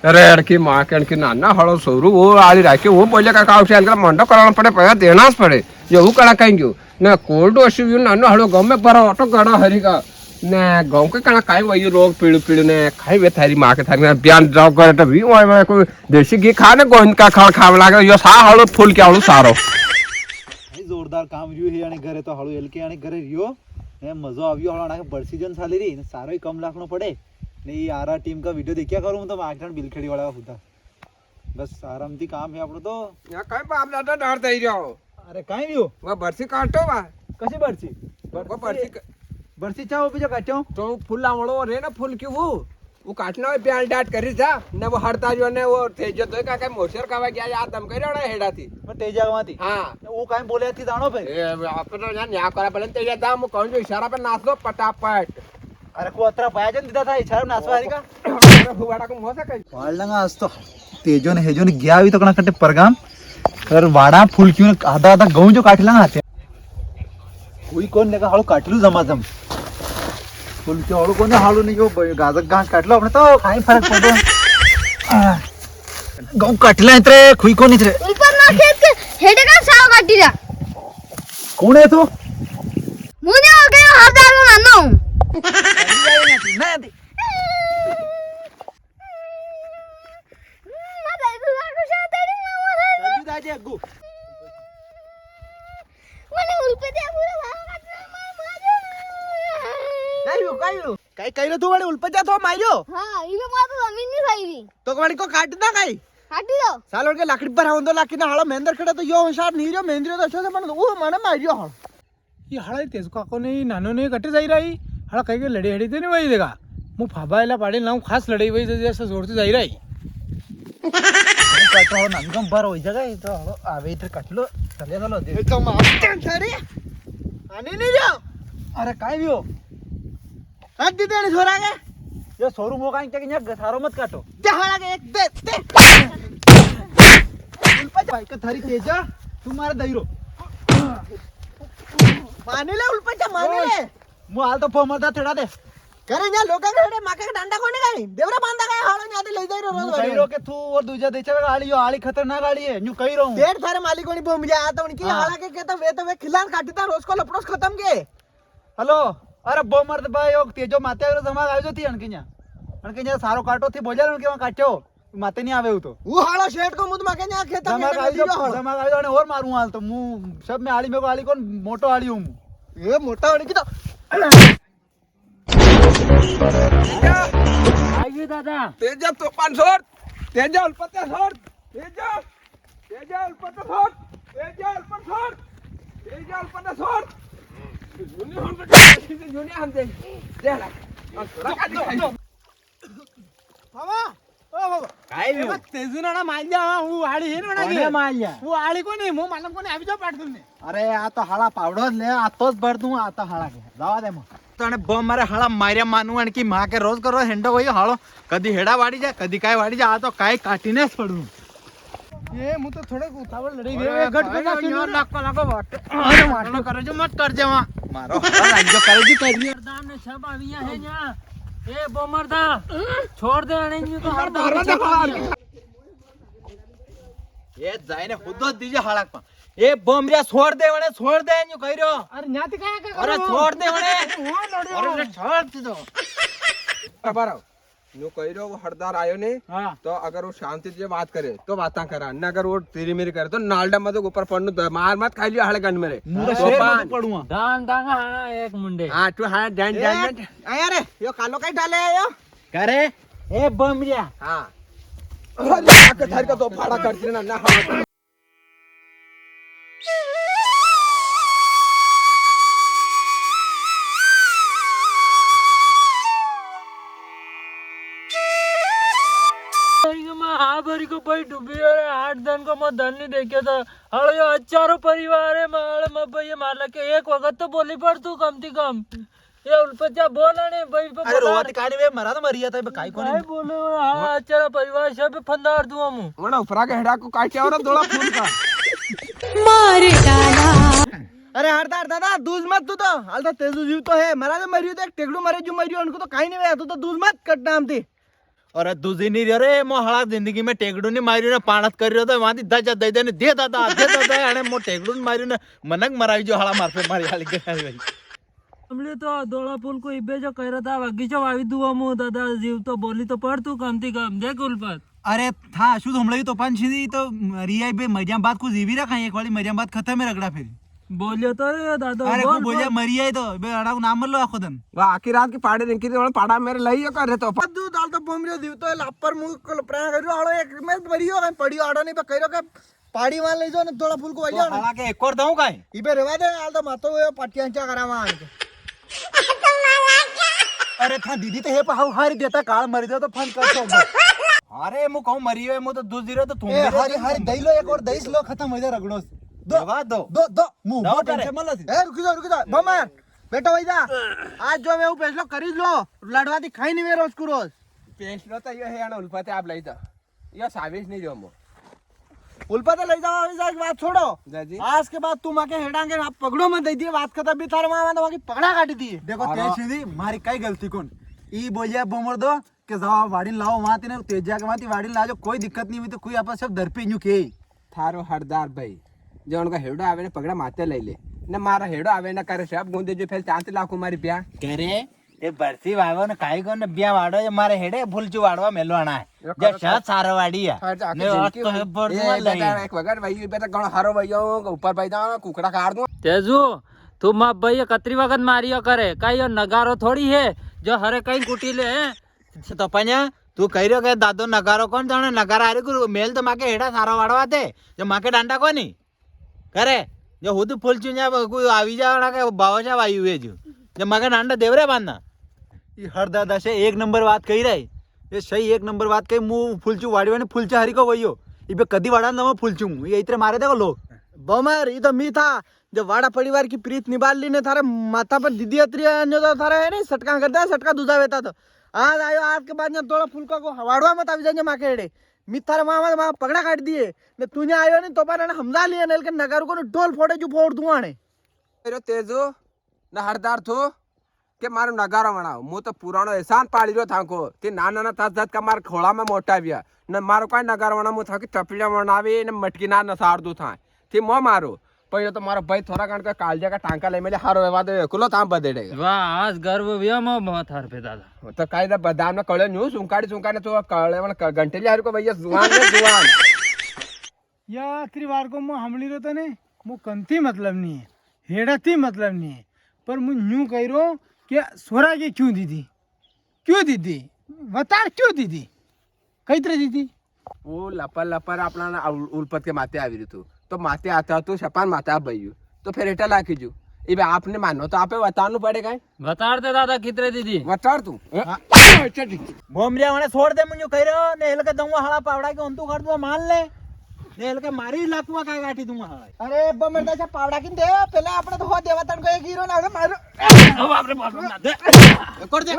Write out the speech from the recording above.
अरे अड़की माँ के अड़की नाना हड़ो सोरू वो आली राखी वो पहले का काव से अंकल मंडो कराना पड़े पैसा देना पड़े ये वो कड़ा कहेंगे ना कोल्ड वॉशिंग नाना हड़ो गाँव में पर ऑटो गड़ा हरी का ने गाँव के कड़ा खाई वही रोग पीड़ू पीड़ू ने खाई वे थारी माँ के थारी बयान जाओ करे तो भी वही कोई देसी घी खाने गोविंद का खाव लागे यो सा हड़ो फूल के हड़ो सारो जोरदार काम રહ્યું છે અને ઘરે તો હાળું એલકે અને ઘરે રહ્યો ને મજો આવ્યો હાળો અને બરસીજન ચાલી રહી ને સારો કમ લાખનો પડે ને ઈ આરા ટીમ કા વિડિયો દેખ્યા કરું હું તો આખણ બિલખેડી વાળા હતા બસ આરામથી કામ છે આપણો તો यहाँ कहीं बाप दादा डर दे रहो અરે કાઈ રહ્યો वो बरसी काटो बा કશી બરસી वो बरसी બરસી ચાઓ બીજો કાટ્યો तो फूल आवड़ो रे ना फूल क्यों वो काटना है प्याल डाट करी था ने वो हड़ता जो ने वो थे जो तो का मोशर कावा गया या दम કર્યો ને હેડાથી પણ તેજાવાથી हां હું કાઈ બોલ્યાથી જાણો ભાઈ એ આપણે ના ન્યા કરા ભલે તેજા દામ હું કહું છું ઈશારા પર નાસ દો પટાપટ અરે કોતરા પાયા છે ને દીધા था ઈશારા નાસવા હરી કા હુવાડા કો મોસે કઈ વાળલંગા હસ્તો તેજો ને હેજો ને ગયા આવી તો કણા કટે પરગામ કર વાડા ફૂલ ક્યું આધા આધા ગઉં જો કાઠલા હાથે કોઈ કોણ ને હાળો કાટલું જમાજમ ફૂલ કે હાળો કોને હાળો નહીં જો ગાજક ઘાસ કાટલો આપણે તો કાઈ ફરક પડો ગઉં કાટલા ઇતરે ખુઈ કોની ઇતરે ऊपर ना खेत के हेडे का साव काटी जा કોણ હે તો मुझे हो गया हजार को मानो ના मैं देखो को साथ तेरी मामा है સજી દાજે અગ્ગુ मैंने उल्पे दे पूरा भाग काटना मैं मारो કાયું કાઈ કઈરો તું વડે ઉલપજા તો માર્યો हां इबे मार तो जमीन नहीं खाई रही તો વડી કો કાટતા કાઈ काटी दो સાલો કે લાકડી પર આવંદો લાકીને હાળો મેંદર ખડે તો યો હોશાર નીર્યો મેંદર્યો તો છે પણ ઓ મને માર્યો હાળો ये हड़ा तेज काको ने नानो ने कटे जाई रही हड़ा कहीं के लड़े हड़ी नहीं वही देगा मु फाबायला पाड़ी लाऊं खास लड़ाई वही जैसे जोर से जाई रही કાટો નાનગમ ભર હોય જગા તો આવે ઇધર કાટલો ચલે ચાલો દે તો માર છરી આને ની રહ્યો અરે કાઈ રહ્યો કાટ દીધે ને છોરા કે જો સોરું મો કાઈ કે ન્યા સારો મત કાટો તે હાળા કે એક દે તે ઉલપા ભાઈ કે થારી તેજા તું મારે દઈરો માને લે ઉલપા માને લે મુ હાલ તો ફોમરતા થેડા દે करे न्या लोका के माके डांडा कोने काई देवरा बांधा काई हालो न्या दे लई जाई रोज कईरो के तू और दूजा देचे गाड़ी यो आली खतरनाक गाड़ी है न्यू कई रहूं डेढ़ थारे मालिकोनी बम जा आता उनकी हाला के कहता वे खिलान काटता रोज को लपड़ोस खत्म के हेलो अरे बम मर्द भाई ओ तेजो माते जमा आयो जो थी अनके सारो काटो थी बोजाल उनके वहां काट्यो माते नहीं आवे तो वो हालो शेट को मुद माके न्या खेता जमा आयो ने और मारूं हाल तो मु सब में आली में को आली कौन मोटो आली हूं ये मोटा वाली की तो आइए दादा तेजा तोफान छोड़ तेजा उल्पत्या छोड़ तेजा उल्पत्या छोड़ तेजा उल्पत छोड़ तेजा उल्पत्या छोड़ जूनी हम दे ला बाबा ओ बाबा काय बाबा तेजुना मारल्या હું આળી હે ને કોને માર્યા હું આળી કોની હું માલમ કોને આવી જાવ પાડ દઉં અરે આ તો હાળા પાવડો જ લે આ તો જ ભર દઉં આ તો હાળા કે જવા દે માં તને બમ મારે હાળા માર્યા માનું અને કી માં કે રોજ કરો હેન્ડો હોય હાળો કદી હેડા વાડી જાય કદી કાઈ વાડી જાય આ તો કાઈ કાટીને જ પડું એ હું તો થોડે ઉતાવળ લડી ગયો ઘટ પર નાખ્યો લાકો વાટ અરે વાટલો કરે જો મત કરજે માં મારો રાજ્ય કરે જી કરી हरदान ने सब आविया है यहाँ ए बोमरदा छोड़ दे अणेंजू तो हरदान એ જાઈને ખુદો જ દીજે હાળા પણ એ બમ રે છોડ દે ન્યુ કર્યો અરે ન્યાથી કાયા અરે છોડ દે વણે અરે છોડ દીધો बराबर नो कहिरो वो हड़दार आयो ने हां तो अगर वो शांति से बात करे तो बात करा न अगर वो तेरी मेरी करे तो नालडा मत ऊपर पड़नु मार मत खाई लियो हड़े गन मेरे મુરા શેર મત પડું दान दांगा हाँ एक मुंडे हां तू हां डैन डैन આયા રે યો કાલો કઈ ડાલે આયો કરે એ બમ રે हां अरे आके थारी का तो फाड़ा करती ना ना हाँ भरी को भाई डूबी अरे 8 दिन को मैं धन नहीं देखे था अरे ये हजारों परिवार है माल में भाई ये मार के एक वक्त तो बोली पड़ तू कम थी कम ये उल्पत्या बोला ने भाई पे अरे रोवाती कानी वे मरा तो मरिया था काई कोने भाई बोले हां हजारों परिवार सब फंदार दूं मु वना ऊपरा के हेडा को काट और थोड़ा फूल का मार डाला अरे हरदार दादा दूध मत तू तो हाल तो तेजू जीव तो है मरा तो मरियो तो एक टेकड़ू मरे जो मरियो उनको तो काई नहीं वे तू तो दूध मत कट नाम थी અરે દૂધી ની રે મો હળા જિંદગી માં ટેકડું ની માર્યું ને પાણત કર્યો તો વાંથી ધજા દઈ દે ને દે દાદા અને મો ટેકડું માર્યું ને મનક મરાવી જો હળા મારફે મારી હાલી ગઈ હમણે તો દોડા ફૂલ કોઈ બે જો કર્યા તા બગીચો વાવી દઉં હું દાદા જીવ તો બોલી તો પડતું કમથી કમ દેખ ઉલ્પત અરે થા શું હમણાં તો પાંચ છી તો રિયાઈ બે મજામ બાદ કુછ જીવી રખા એક વાળી મજામ બાદ ખતમ રગડા ફેરી બોલ્યો તો રે દાદા અરે કો બોલ્યા મરી આય તો બે અડાવ નામ લો આખો દન વાહ આખી રાત की पाड़े निकली तो पाड़ा मेरे लई करे तो બધું દાલ તો બોમર્યો દીવ તો લાપર મુ પ્રાણ કર્યો આળો એક મેં મર્યો કઈ પડ્યો આડો નહીં કર્યો કે પાડી માં લઈ જો ને થોડા ફૂલ કો વાળ્યો હાલા કે એક ઓર દઉં કાઈ ઈ બે રેવા દે હાલ તો માતો પટિયાંચા કરાવા આને અરે થા દીદી તો હે હાવ હારી દેતા કાળ મરી દે તો ફોન કરતો અરે હું કહું મરી ગયો હું તો દૂધ જીરો તો તું હારી હારી દઈ લો એક ઓર દઈસ લો ખતમ હોય જાય રગડો દો મુ બહુ ટેન્શન મલ એ રૂકી જા બમાર બેટો વઈ જા આજ જો મેં હું ફેસલો કરી જ લો લડવાથી ખાઈ નહીં મે રોજ કુ રોજ पेंसलो तो ये है ना उल्फाते आप लई था ये साविस नहीं जो मो उल्फाते लई जाओ अभी जाके बात छोड़ो दादी आज के बाद तुम आके हेडांगे आप पगड़ो में दे दिए बात खत्म भी थार मामा तो बाकी पगड़ा काटी दिए देखो तेज सीधी मारी कई गलती कौन ई बोलिया बोमर दो કે જાવ વાડીને લાવો વાતી ને તેજા કે વાતી વાડીને લાજો કોઈ દિક્કત નહીં હોય તો કોઈ આપા सब दरपे न्यू के थारो हरदार भाई जो उनका हेडो आवे ने पगड़ा माते लई ले ने मारा हेडो आवे ना करे सब गोंदे जो फेल 4 लाख मारी ब्याह करे એ બરસી વાવો ને કાઈ કોને બે વાડો મારે હેડે ફૂલચું વાડવા મેલવાના જે શત સારો વાડીયા ને અત તો હેબર લઈ एक वगर भाई बेटा घणो हारो भाईयो ऊपर भाई दा कुकड़ा काट दूं तेजू તું માપ ભાઈ કતરી વખત માર્યો કરે કઈ નગારો થોડી હે જો હરે કઈ કુટી લે તો પanya તું કહી રહ્યો કે દાદો નગારો કોણ જાણે નગારા હારે મેલ તો માકે હેડા સારો વાડવા તે જો માકે દાંડા કોની કરે જો હું તો ફૂલચું કોઈ આવી જાવ કે બાવજા વાયુ એ જો જો માકે દાંડા દેવરે બાંધના ઈ હરદાદા છે એક નંબર વાત કહી રહી એ સહી એક નંબર વાત કહી હું ફૂલચું વાડ્યો ને ફૂલચા હરી કો વયો ઈ બે કદી વાડા ન ફૂલચું એ ઇતરે મારે દેખો લોગ બમર ઈ તો મી થા जो वाड़ा परिवार की प्रीत निभाल ली ने थारे माथा पर दीदी अत्री ने तो थारे है नहीं सटका करता है सटका दूधा वेता तो आज आयो आज के बाद ने थोड़ा फुलका को वाड़वा मत आवी जाने माकेड़े मी थारे मामा पगड़ा काट दिए ने तूने आयो ने तो पर ने हमजा लिए ने के नगर को ढोल फोड़े जो फोड़ दूं आने मेरो तेजो न हरदार थो के मारो नगारा बनाओ मु तो पुरानो एहसान पाड़ी रो थाको के नाना ना तस तस का मार खोड़ा में मोटा बिया न मारो काय नगारा बना मु था के टपलिया बनावे ने मटकी ना नसार दो था थी मो मारो पहिलो तो मारो भाई थोड़ा कांड का कालजा का टांका ले मेले हारो एवा दे कुलो ताम बदेड़े વાહ આજ ગર્વ વ્યામ થાર પે દાદા तो कायदा बदाम ना कळे न्यू सुंकाड़ी तो कळे मन घंटेली हार को भैया जुआन ने जुआन या आखिरी बार को मैं हमली रहता ने मु कंती मतलब नहीं है हेड़ाती मतलब नहीं है पर मु यूं कह रो कि स्वरा के क्यों दीदी बता क्यों दीदी कई तरह दीदी वो लपर अपना उल्पत के माते आवी रही तू तो माते आता तो छपान माते आप भैया तो फिर एटा लाखी जू ये आपने मानो तो आपे बतानु पड़ेगा બતાડ દે દાદા કિતરે દીદી बता तू बोमरिया वाले छोड़ दे मुझे कह रहे हो ने एल के दूंगा हड़ा पावड़ा के उन तू कर दूंगा मान ले ने एल के मारी लातवा का गाठी दूंगा हड़ा अरे बमरदा से पावड़ा किन दे पहले आपने तो हो देवा तन को एक हीरो ना मारो બાપ રે બાપ ના દે कर दे